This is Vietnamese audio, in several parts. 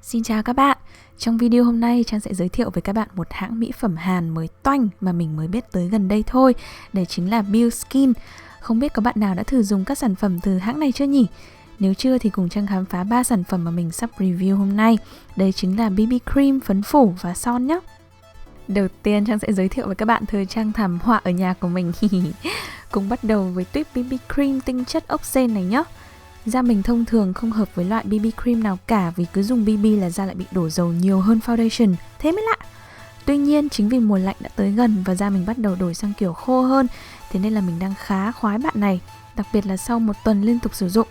Xin chào các bạn. Trong video hôm nay Trang sẽ giới thiệu với các bạn một hãng mỹ phẩm Hàn mới toanh mà mình mới biết tới gần đây thôi. Đấy chính là Bioskin. Không biết có bạn nào đã thử dùng các sản phẩm từ hãng này chưa nhỉ? Nếu chưa thì cùng Trang khám phá 3 sản phẩm mà mình sắp review hôm nay. Đây chính là BB Cream, phấn phủ và son nhé. Đầu tiên Trang sẽ giới thiệu với các bạn thời trang thảm họa ở nhà của mình. Cùng bắt đầu với tuyếp BB Cream tinh chất ốc sên này nhé. Da mình thông thường không hợp với loại BB cream nào cả vì cứ dùng BB là da lại bị đổ dầu nhiều hơn foundation, thế mới lạ. Tuy nhiên chính vì mùa lạnh đã tới gần và da mình bắt đầu đổi sang kiểu khô hơn, thế nên là mình đang khá khoái bạn này, đặc biệt là sau một tuần liên tục sử dụng.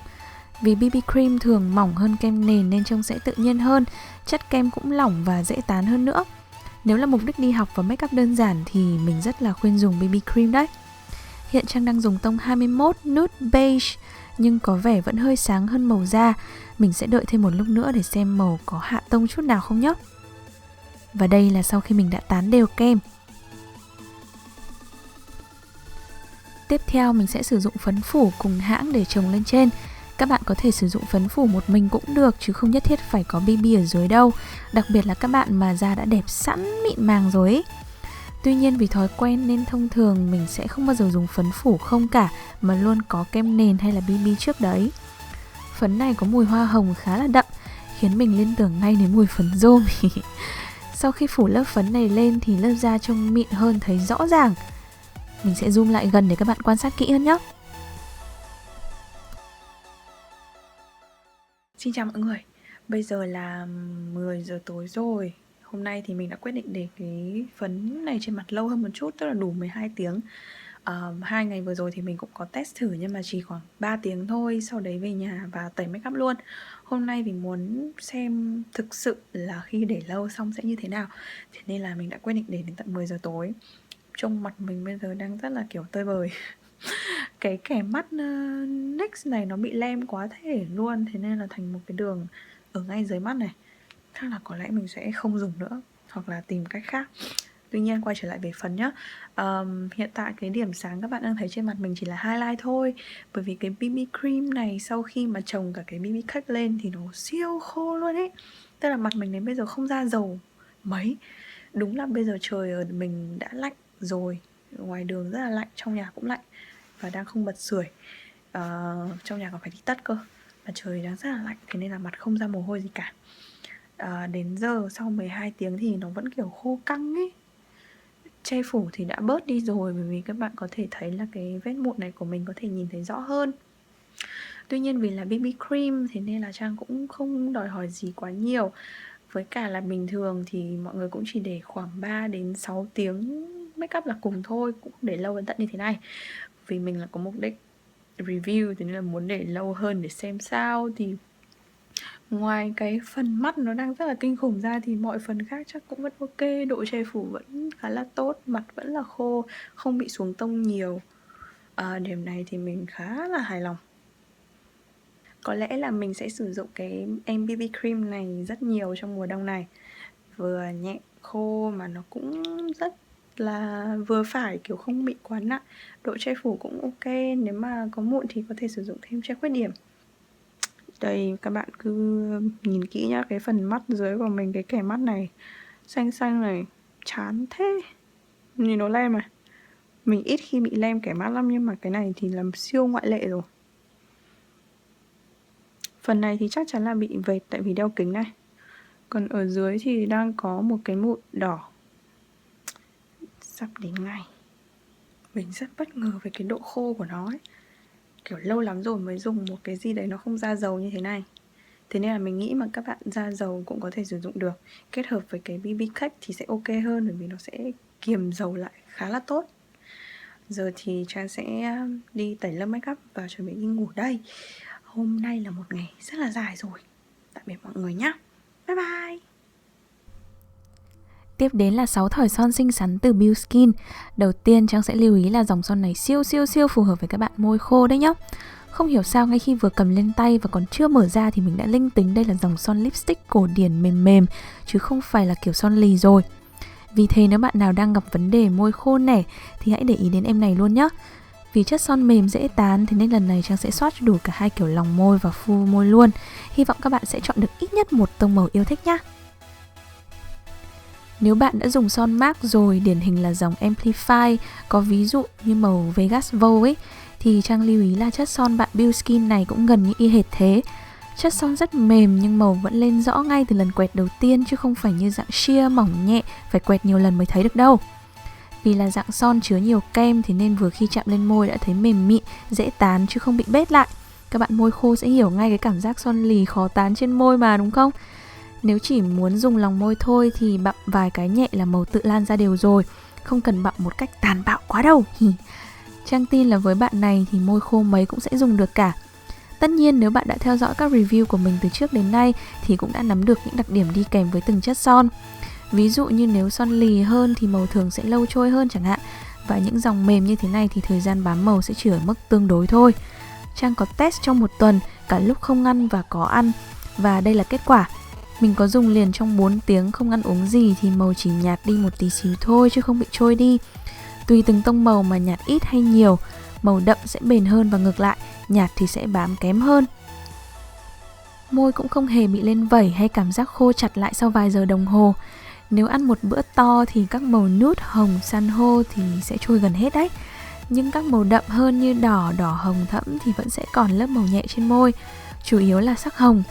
Vì BB cream thường mỏng hơn kem nền nên trông sẽ tự nhiên hơn, chất kem cũng lỏng và dễ tán hơn nữa. Nếu là mục đích đi học và make up đơn giản thì mình rất là khuyên dùng BB cream đấy. Hiện Trang đang dùng tông 21 Nude Beige nhưng có vẻ vẫn hơi sáng hơn màu da. Mình sẽ đợi thêm một lúc nữa để xem màu có hạ tông chút nào không nhé. Và đây là sau khi mình đã tán đều kem. Tiếp theo mình sẽ sử dụng phấn phủ cùng hãng để chồng lên trên. Các bạn có thể sử dụng phấn phủ một mình cũng được chứ không nhất thiết phải có BB ở dưới đâu. Đặc biệt là các bạn mà da đã đẹp sẵn mịn màng rồi ấy. Tuy nhiên vì thói quen nên thông thường mình sẽ không bao giờ dùng phấn phủ không cả, mà luôn có kem nền hay là BB trước đấy. Phấn này có mùi hoa hồng khá là đậm, khiến mình liên tưởng ngay đến mùi phấn rôm. Sau khi phủ lớp phấn này lên thì lớp da trông mịn hơn thấy rõ ràng. Mình sẽ zoom lại gần để các bạn quan sát kỹ hơn nhé. Xin chào mọi người, bây giờ là 10 giờ tối rồi. Hôm nay thì mình đã quyết định để cái phấn này trên mặt lâu hơn một chút, tức là đủ 12 tiếng. 2 ngày vừa rồi thì mình cũng có test thử nhưng mà chỉ khoảng 3 tiếng thôi, sau đấy về nhà và tẩy make up luôn. Hôm nay thì muốn xem thực sự là khi để lâu xong sẽ như thế nào, thế nên là mình đã quyết định để đến tận 10 giờ tối. Trông mặt mình bây giờ đang rất là kiểu tơi bời. Cái kẻ mắt NYX này nó bị lem quá thể luôn, thế nên là thành một cái đường ở ngay dưới mắt này. Chắc là có lẽ mình sẽ không dùng nữa hoặc là tìm cách khác. Tuy nhiên quay trở lại về phấn nhá. Hiện tại cái điểm sáng các bạn đang thấy trên mặt mình chỉ là highlight thôi. Bởi vì cái BB cream này sau khi mà chồng cả cái BB cake lên thì nó siêu khô luôn ấy. Tức là mặt mình đến bây giờ không ra dầu mấy. Đúng là bây giờ trời ở mình đã lạnh rồi, ngoài đường rất là lạnh, trong nhà cũng lạnh và đang không bật sưởi. Trong nhà còn phải đi tất cơ và trời đang rất là lạnh, thế nên là mặt không ra mồ hôi gì cả. Đến giờ sau 12 tiếng thì nó vẫn kiểu khô căng ấy. Che phủ thì đã bớt đi rồi, bởi vì các bạn có thể thấy là cái vết mụn này của mình có thể nhìn thấy rõ hơn. Tuy nhiên vì là BB cream thế nên là Trang cũng không đòi hỏi gì quá nhiều. Với cả là bình thường thì mọi người cũng chỉ để khoảng 3 đến 6 tiếng make up là cùng thôi, cũng không để lâu đến tận như thế này. Vì mình là có mục đích review, thế nên là muốn để lâu hơn để xem sao. Thì ngoài cái phần mắt nó đang rất là kinh khủng ra thì mọi phần khác chắc cũng vẫn ok. Độ che phủ vẫn khá là tốt, mặt vẫn là khô, không bị xuống tông nhiều. Điểm này thì mình khá là hài lòng. Có lẽ là mình sẽ sử dụng cái BB cream này rất nhiều trong mùa đông này. Vừa nhẹ khô mà nó cũng rất là vừa phải, kiểu không bị quá nặng. Độ che phủ cũng ok, nếu mà có mụn thì có thể sử dụng thêm che khuyết điểm. Đây các bạn cứ nhìn kỹ nhá, cái phần mắt dưới của mình, cái kẻ mắt này xanh xanh này, chán thế. Nhìn nó lem này. Mình ít khi bị lem kẻ mắt lắm, nhưng mà cái này thì làm siêu ngoại lệ rồi. Phần này thì chắc chắn là bị vệt tại vì đeo kính này. Còn ở dưới thì đang có một cái mụn đỏ. Sắp đến ngày. Mình rất bất ngờ về cái độ khô của nó ấy. Kiểu lâu lắm rồi mới dùng một cái gì đấy nó không ra dầu như thế này. Thế nên là mình nghĩ mà các bạn da dầu cũng có thể sử dụng được. Kết hợp với cái BB cake thì sẽ ok hơn, bởi vì nó sẽ kiềm dầu lại khá là tốt. Giờ thì Trang sẽ đi tẩy lớp make up và chuẩn bị đi ngủ đây. Hôm nay là một ngày rất là dài rồi. Tạm biệt mọi người nhé. Bye bye. Tiếp đến là 6 thỏi son xinh xắn từ Bioskin. Đầu tiên Trang sẽ lưu ý là dòng son này siêu phù hợp với các bạn môi khô đấy nhá. Không hiểu sao ngay khi vừa cầm lên tay và còn chưa mở ra thì mình đã linh tính đây là dòng son lipstick cổ điển mềm chứ không phải là kiểu son lì rồi. Vì thế nếu bạn nào đang gặp vấn đề môi khô nẻ thì hãy để ý đến em này luôn nhé. Vì chất son mềm dễ tán, thế nên lần này Trang sẽ swatch đủ cả hai kiểu lòng môi và full môi luôn. Hy vọng các bạn sẽ chọn được ít nhất một tông màu yêu thích nhá. Nếu bạn đã dùng son MAC rồi, điển hình là dòng Amplify, có ví dụ như màu Vegas Vogue ấy, thì Trang lưu ý là chất son bạn Build Skin này cũng gần như y hệt thế. Chất son rất mềm nhưng màu vẫn lên rõ ngay từ lần quẹt đầu tiên, chứ không phải như dạng sheer mỏng nhẹ, phải quẹt nhiều lần mới thấy được đâu. Vì là dạng son chứa nhiều kem, thế nên vừa khi chạm lên môi đã thấy mềm mịn, dễ tán chứ không bị bết lại. Các bạn môi khô sẽ hiểu ngay cái cảm giác son lì khó tán trên môi mà, đúng không? Nếu chỉ muốn dùng lòng môi thôi thì bặm vài cái nhẹ là màu tự lan ra đều rồi, không cần bặm một cách tàn bạo quá đâu. Trang tin là với bạn này thì môi khô mấy cũng sẽ dùng được cả. Tất nhiên nếu bạn đã theo dõi các review của mình từ trước đến nay thì cũng đã nắm được những đặc điểm đi kèm với từng chất son. Ví dụ như nếu son lì hơn thì màu thường sẽ lâu trôi hơn chẳng hạn. Và những dòng mềm như thế này thì thời gian bám màu sẽ chỉ ở mức tương đối thôi. Trang có test trong một tuần, cả lúc không ăn và có ăn. Và đây là kết quả. Mình có dùng liền trong 4 tiếng không ăn uống gì thì màu chỉ nhạt đi một tí xíu thôi chứ không bị trôi đi. Tùy từng tông màu mà nhạt ít hay nhiều, màu đậm sẽ bền hơn và ngược lại, nhạt thì sẽ bám kém hơn. Môi cũng không hề bị lên vẩy hay cảm giác khô chặt lại sau vài giờ đồng hồ. Nếu ăn một bữa to thì các màu nude, hồng, san hô thì sẽ trôi gần hết đấy. Nhưng các màu đậm hơn như đỏ, đỏ hồng thẫm thì vẫn sẽ còn lớp màu nhẹ trên môi, chủ yếu là sắc hồng.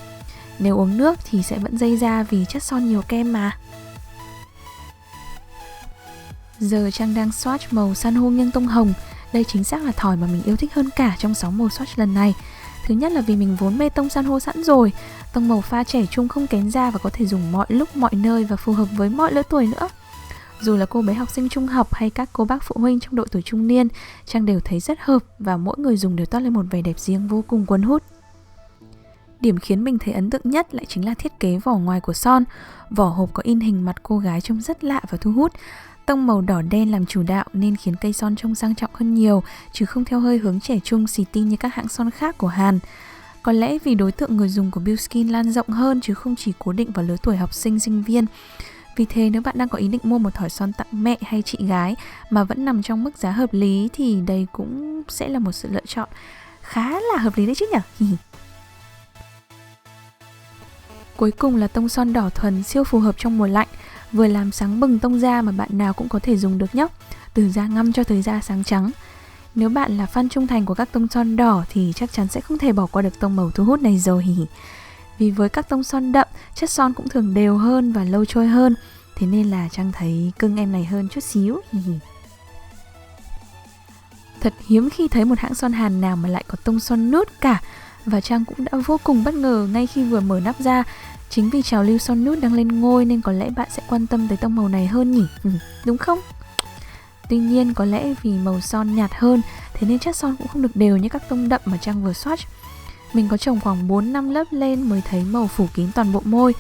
Nếu uống nước thì sẽ vẫn dây ra vì chất son nhiều kem mà. Giờ Trang đang swatch màu san hô nghiêng tông hồng. Đây chính xác là thỏi mà mình yêu thích hơn cả trong 6 màu swatch lần này. Thứ nhất là vì mình vốn mê tông san hô sẵn rồi. Tông màu pha trẻ trung không kén da và có thể dùng mọi lúc mọi nơi và phù hợp với mọi lứa tuổi nữa. Dù là cô bé học sinh trung học hay các cô bác phụ huynh trong độ tuổi trung niên, Trang đều thấy rất hợp và mỗi người dùng đều toát lên một vẻ đẹp riêng vô cùng cuốn hút. Điểm khiến mình thấy ấn tượng nhất lại chính là thiết kế vỏ ngoài của son. Vỏ hộp có in hình mặt cô gái trông rất lạ và thu hút. Tông màu đỏ đen làm chủ đạo nên khiến cây son trông sang trọng hơn nhiều, chứ không theo hơi hướng trẻ trung xì tin như các hãng son khác của Hàn. Có lẽ vì đối tượng người dùng của Build Skin lan rộng hơn chứ không chỉ cố định vào lứa tuổi học sinh, sinh viên. Vì thế nếu bạn đang có ý định mua một thỏi son tặng mẹ hay chị gái mà vẫn nằm trong mức giá hợp lý thì đây cũng sẽ là một sự lựa chọn khá là hợp lý đấy chứ nhỉ? Cuối cùng là tông son đỏ thuần siêu phù hợp trong mùa lạnh, vừa làm sáng bừng tông da mà bạn nào cũng có thể dùng được nhé, từ da ngăm cho tới da sáng trắng. Nếu bạn là fan trung thành của các tông son đỏ thì chắc chắn sẽ không thể bỏ qua được tông màu thu hút này rồi. Vì với các tông son đậm, chất son cũng thường đều hơn và lâu trôi hơn, thế nên là Trang thấy cưng em này hơn chút xíu. Thật hiếm khi thấy một hãng son Hàn nào mà lại có tông son nude cả. Và Trang cũng đã vô cùng bất ngờ ngay khi vừa mở nắp ra. Chính vì trào lưu son nude đang lên ngôi nên có lẽ bạn sẽ quan tâm tới tông màu này hơn nhỉ? Đúng không? Tuy nhiên có lẽ vì màu son nhạt hơn, thế nên chất son cũng không được đều như các tông đậm mà Trang vừa swatch. Mình có trồng khoảng 4-5 lớp lên mới thấy màu phủ kín toàn bộ môi.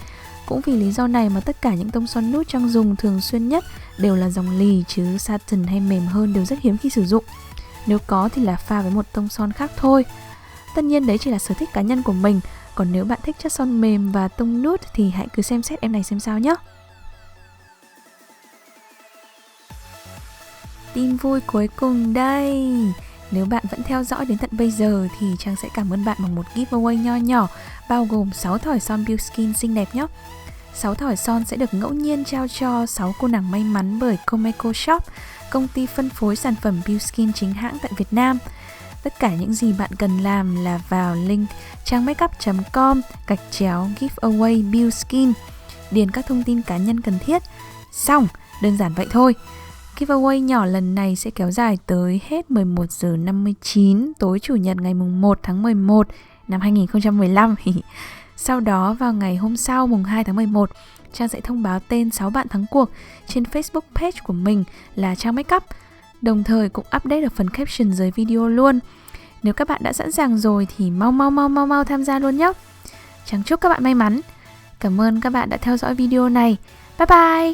Cũng vì lý do này mà tất cả những tông son nude Trang dùng thường xuyên nhất đều là dòng lì, chứ satin hay mềm hơn đều rất hiếm khi sử dụng. Nếu có thì là pha với một tông son khác thôi. Tất nhiên đấy chỉ là sở thích cá nhân của mình. Còn nếu bạn thích chất son mềm và tông nude thì hãy cứ xem xét em này xem sao nhé. Tin vui cuối cùng đây. Nếu bạn vẫn theo dõi đến tận bây giờ thì Trang sẽ cảm ơn bạn bằng một giveaway nho nhỏ, bao gồm 6 thỏi son Build Skin xinh đẹp nhé. 6 thỏi son sẽ được ngẫu nhiên trao cho 6 cô nàng may mắn bởi Comeco Shop, công ty phân phối sản phẩm Build Skin chính hãng tại Việt Nam. Tất cả những gì bạn cần làm là vào link trangmakeup.com/giveaway Build Skin, điền các thông tin cá nhân cần thiết. Xong, đơn giản vậy thôi. Giveaway nhỏ lần này sẽ kéo dài tới hết 11 giờ 59 tối Chủ nhật ngày 1 tháng 11 năm 2015. Sau đó vào ngày hôm sau mùng 2 tháng 11, Trang sẽ thông báo tên 6 bạn thắng cuộc trên Facebook page của mình là Trang Makeup. Đồng thời cũng update ở phần caption dưới video luôn. Nếu các bạn đã sẵn sàng rồi thì mau tham gia luôn nhé. Trang chúc các bạn may mắn. Cảm ơn các bạn đã theo dõi video này. Bye bye.